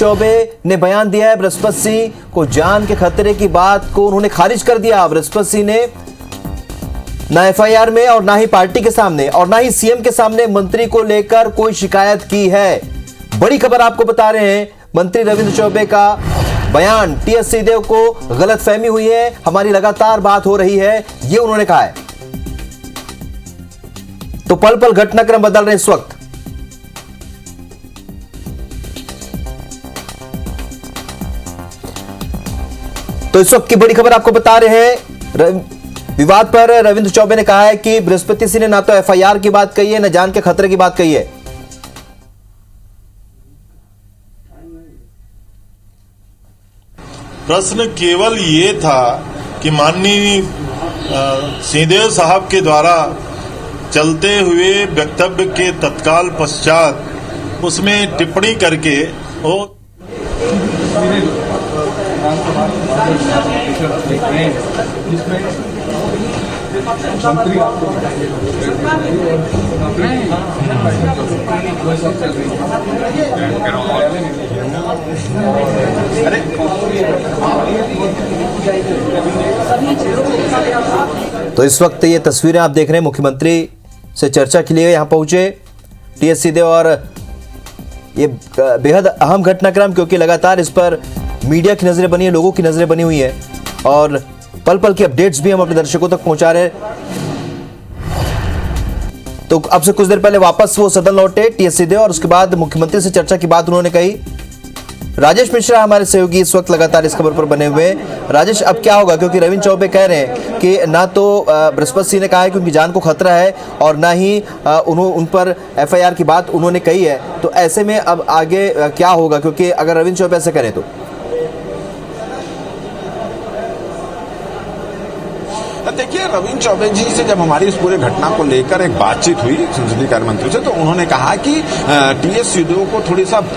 चौबे ने बयान दिया है। बृहस्पति सिंह को जान के खतरे की बात को उन्होंने खारिज कर दिया। बृहस्पति सिंह ने ना एफआईआर में और ना ही पार्टी के सामने और ना ही सीएम के सामने मंत्री को लेकर कोई शिकायत की है। बड़ी खबर आपको बता रहे हैं, मंत्री रविंद्र चौबे का बयान, टीएस सिंहदेव को गलतफहमी हुई है, हमारी लगातार बात हो रही है, ये उन्होंने कहा है। तो पल पल घटनाक्रम बदल रहे हैं इस वक्त। तो इस वक्त की बड़ी खबर आपको बता रहे हैं, विवाद पर रविंद्र चौबे ने कहा है कि बृहस्पति सिंह ने ना तो एफआईआर की बात कही है, ना जान के खतरे की बात कही है। प्रश्न केवल ये था कि माननीय सिंहदेव साहब के द्वारा चलते हुए वक्तव्य के तत्काल पश्चात उसमें टिप्पणी करके वो तो इस वक्त ये तस्वीरें आप देख रहे हैं, मुख्यमंत्री से चर्चा के लिए यहां पहुंचे टीएस सिंहदेव, और ये बेहद अहम घटनाक्रम, क्योंकि लगातार इस पर मीडिया की नजरें बनी है, लोगों की नजरें बनी हुई है और पल पल की अपडेट्स भी हम अपने दर्शकों तक पहुंचा रहे हैं। तो अब से कुछ देर पहले वापस वो सदन लौटे टीएस सिंहदेव और उसके बाद मुख्यमंत्री से चर्चा की बात उन्होंने कही। राजेश मिश्रा हमारे सहयोगी इस वक्त लगातार इस खबर पर बने हुए। राजेश, अब क्या होगा, क्योंकि रविंद्र चौबे कह रहे हैं कि ना तो बृहस्पति सिंह ने कहा है कि उनकी जान को खतरा है और ना ही उन पर एफआईआर की बात उन्होंने कही है, तो ऐसे में अब आगे क्या होगा, क्योंकि अगर रविंद्र चौबे ऐसे करें तो? देखिए, रविंद्र चौबे जी से जब हमारी इस पूरे घटना को लेकर एक बातचीत हुई संसदीय कार्य मंत्री से, तो उन्होंने कहा कि टीएस सिंहदेव को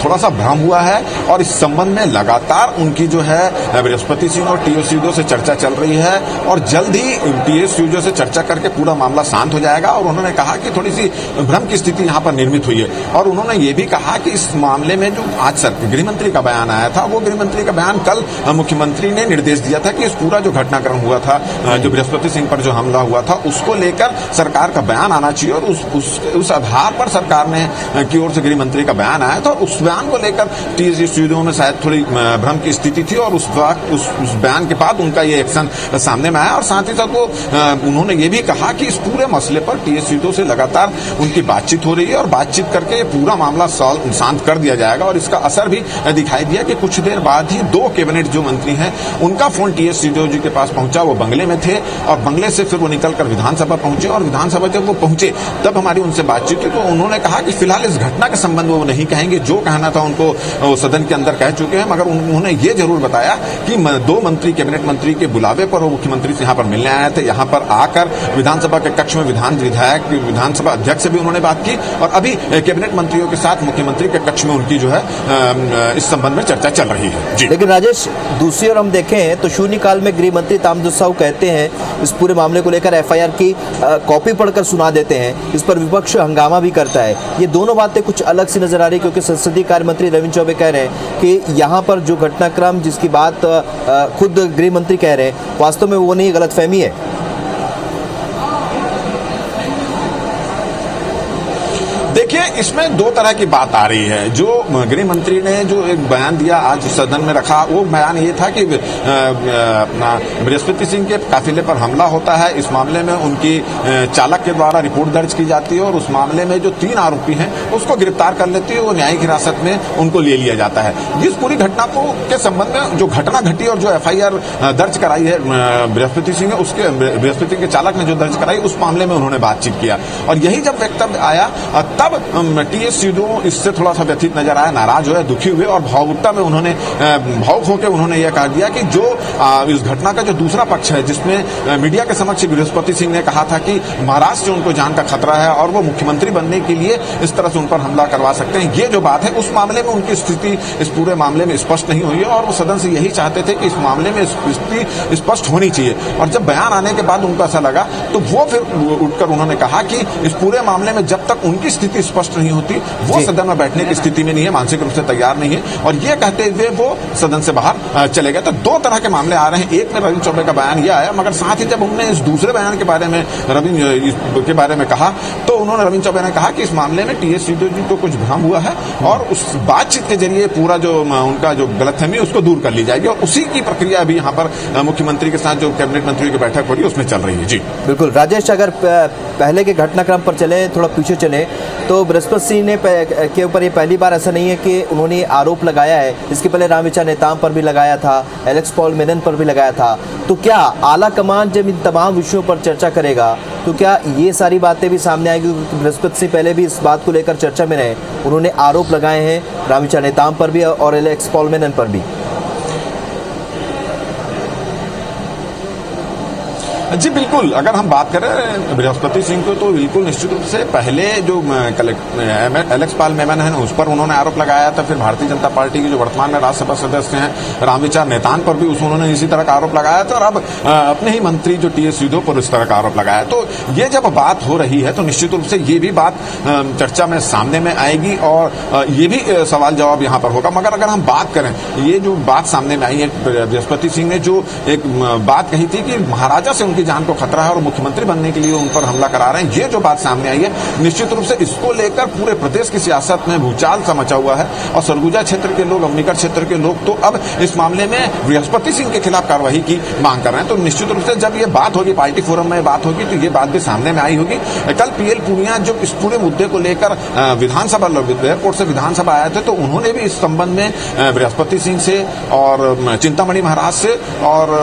थोड़ा सा भ्रम हुआ है और इस संबंध में लगातार उनकी जो है बृहस्पति सिंह और टीएस सिंहदेव से चर्चा चल रही है और जल्द ही टीएस सिंहदेव से चर्चा करके पूरा मामला शांत हो जाएगा। और उन्होंने कहा कि थोड़ी सी भ्रम की स्थिति यहाँ पर निर्मित हुई है। और उन्होंने ये भी कहा कि इस मामले में जो आज गृहमंत्री का बयान आया था, वो गृहमंत्री का बयान कल मुख्यमंत्री ने निर्देश दिया था कि इस पूरा जो घटनाक्रम हुआ था, जो बृहस्पति सिंह पर जो हमला हुआ था, उसको लेकर सरकार का बयान आना चाहिए और उस आधार पर सरकार ने की ओर से गृह मंत्री का बयान आया था। उस बयान को लेकर टीएस सिंहदेव में शायद थोड़ी भ्रम की स्थिति थी और उस बयान के बाद उनका ये एक्शन सामने में आया। और साथ ही साथ वो उन्होंने ये भी कहा कि इस पूरे मसले पर टीएस सिंहदेव से लगातार उनकी बातचीत हो रही है और बातचीत करके पूरा मामला शांत कर दिया जाएगा। और इसका असर भी दिखाई दिया कि कुछ देर बाद ही 2 कैबिनेट जो मंत्री हैं, उनका फोन टीएस सिंहदेव जी के पास पहुंचा। वो बंगले में थे और बंगले से फिर वो निकलकर विधानसभा पहुंचे और विधानसभा जब वो पहुंचे तब हमारी उनसे बातचीत हुई। तो उन्होंने कहा कि फिलहाल इस घटना के संबंध में वो नहीं कहेंगे, जो कहना था उनको सदन के अंदर कह चुके हैं। मगर उन्होंने ये जरूर बताया कि 2 मंत्री कैबिनेट मंत्री के बुलावे पर वो मुख्यमंत्री से यहाँ पर मिलने आए थे। यहाँ पर आकर विधानसभा के कक्ष में विधायक विधानसभा अध्यक्ष से भी उन्होंने बात की और अभी कैबिनेट मंत्रियों के साथ मुख्यमंत्री के कक्ष में उनकी जो है इस संबंध में चर्चा चल रही है जी। लेकिन राजेश, दूसरी ओर हम देखें तो शून्यकाल में गृह मंत्री तामदुस साहू कहते हैं इस पूरे मामले को लेकर एफआईआर की कॉपी पढ़कर सुना देते हैं, इस पर विपक्ष हंगामा भी करता है। ये दोनों बातें कुछ अलग सी नजर आ रही, क्योंकि संसदीय कार्य मंत्री रविंद्र चौबे कह रहे हैं कि यहाँ पर जो घटनाक्रम जिसकी बात खुद गृह मंत्री कह रहे हैं, वास्तव में वो नहीं, गलतफहमी है। देखिए, इसमें 2 तरह की बात आ रही है। जो गृह मंत्री ने जो एक बयान दिया आज सदन में रखा, वो बयान ये था कि अपना बृहस्पति सिंह के काफिले पर हमला होता है, इस मामले में उनकी चालक के द्वारा रिपोर्ट दर्ज की जाती है और उस मामले में जो 3 आरोपी हैं उसको गिरफ्तार कर लेती है, वो न्यायिक हिरासत में उनको ले लिया जाता है। जिस पूरी घटना को के संबंध में जो घटना घटी और जो एफआईआर दर्ज कराई है बृहस्पति सिंह ने, उसके बृहस्पति के चालक ने जो दर्ज कराई, उस मामले में उन्होंने बातचीत किया और यही जब वक्तव्य आया तब टीएस सिंहदेव इससे थोड़ा सा व्यथित नजर आया, नाराज हुए, दुखी हुए और भावुकता में उन्होंने भावुक होकर उन्होंने यह कह दिया कि जो इस घटना का जो दूसरा पक्ष है, जिसमें मीडिया के समक्ष बृहस्पति सिंह ने कहा था कि महाराष्ट्र से उनको जान का खतरा है और वो मुख्यमंत्री बनने के लिए इस तरह से उन पर हमला करवा सकते हैं, ये जो बात है, उस मामले में उनकी स्थिति इस पूरे मामले में स्पष्ट नहीं हुई है और वो सदन से यही चाहते थे कि इस मामले में स्थिति स्पष्ट होनी चाहिए। और जब बयान आने के बाद उनको ऐसा लगा तो वो फिर उठकर उन्होंने कहा कि इस पूरे मामले में जब तक उनकी स्थिति स्पष्ट संतुष्ट नहीं होती, वो सदन में बैठने की स्थिति में नहीं है, मानसिक रूप से तैयार नहीं है, और ये कहते हुए वो सदन से बाहर चले गए। तो दो तरह के मामले आ रहे हैं। एक में रविंद्र चौबे का बयान यह आया, मगर साथ ही जब उन्होंने इस दूसरे बयान के बारे में के बारे में कहा, तो उन्होंने रविंद्र चौबे ने कहा कि इस मामले में टीएस सिद्धू जी को कुछ भ्रम हुआ है और उस बातचीत के जरिए पूरा जो उनका जो गलतफहमी उसको दूर कर ली जाएगी, और उसी की प्रक्रिया अभी यहाँ पर मुख्यमंत्री के साथ जो कैबिनेट मंत्रियों की बैठक हो रही है उसमें चल रही है। जी बिल्कुल राजेश, अगर पहले के घटनाक्रम पर चले, थोड़ा पीछे चले, तो बृहस्पति सिंह ने के ऊपर ये पहली बार ऐसा नहीं है कि उन्होंने आरोप लगाया है। इसके पहले रामविचार नेताम पर भी लगाया था, एलेक्स पॉल मेनन पर भी लगाया था। तो क्या आला कमान जब इन तमाम विषयों पर चर्चा करेगा तो क्या ये सारी बातें भी सामने आएगी? क्योंकि बृहस्पति सिंह पहले भी इस बात को लेकर चर्चा में रहे, उन्होंने आरोप लगाए हैं रामविचार नेताम पर भी और एलेक्स पॉल मेनन पर भी। जी बिल्कुल, अगर हम बात करें बृहस्पति सिंह को तो बिल्कुल निश्चित रूप से पहले जो एलेक्स पॉल मेनन है उस पर उन्होंने आरोप लगाया था। फिर भारतीय जनता पार्टी के जो वर्तमान में राज्यसभा सदस्य हैं रामविचार नेताम पर भी उन्होंने इसी तरह का आरोप लगाया था, और अब अपने ही मंत्री जो टीएस सिद्धू पर इस तरह का आरोप लगाया। तो ये जब बात हो रही है तो निश्चित रूप से ये भी बात चर्चा में सामने में आएगी और ये भी सवाल जवाब यहाँ पर होगा। मगर अगर हम बात करें, ये जो बात सामने में आई है, बृहस्पति सिंह ने जो एक बात कही थी कि महाराजा से की जान को खतरा है और मुख्यमंत्री बनने के लिए उन पर हमला करा रहे हैं, ये जो बात सामने आई है, निश्चित रूप से इसको लेकर पूरे प्रदेश की सियासत में भूचाल सा मचा हुआ है। और सरगुजा क्षेत्र के लोग, अम्बिका क्षेत्र के लोग तो अब इस मामले में बृहस्पति सिंह के खिलाफ कार्रवाई की मांग कर रहे हैं। तो निश्चित रूप से जब ये बात होगी, पार्टी फोरम में बात होगी, तो ये बात भी सामने में आई होगी। कल पीएल पूनिया जो इस पूरे मुद्दे को लेकर विधानसभा एयरपोर्ट से विधानसभा आए थे, तो उन्होंने भी इस संबंध में बृहस्पति सिंह से और चिंतामणि महाराज से और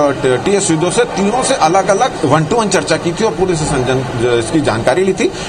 टीएस सिद्धू से, तीनों से अलग अलग 1-to-1 चर्चा की थी और पूरे से इसकी जानकारी ली थी।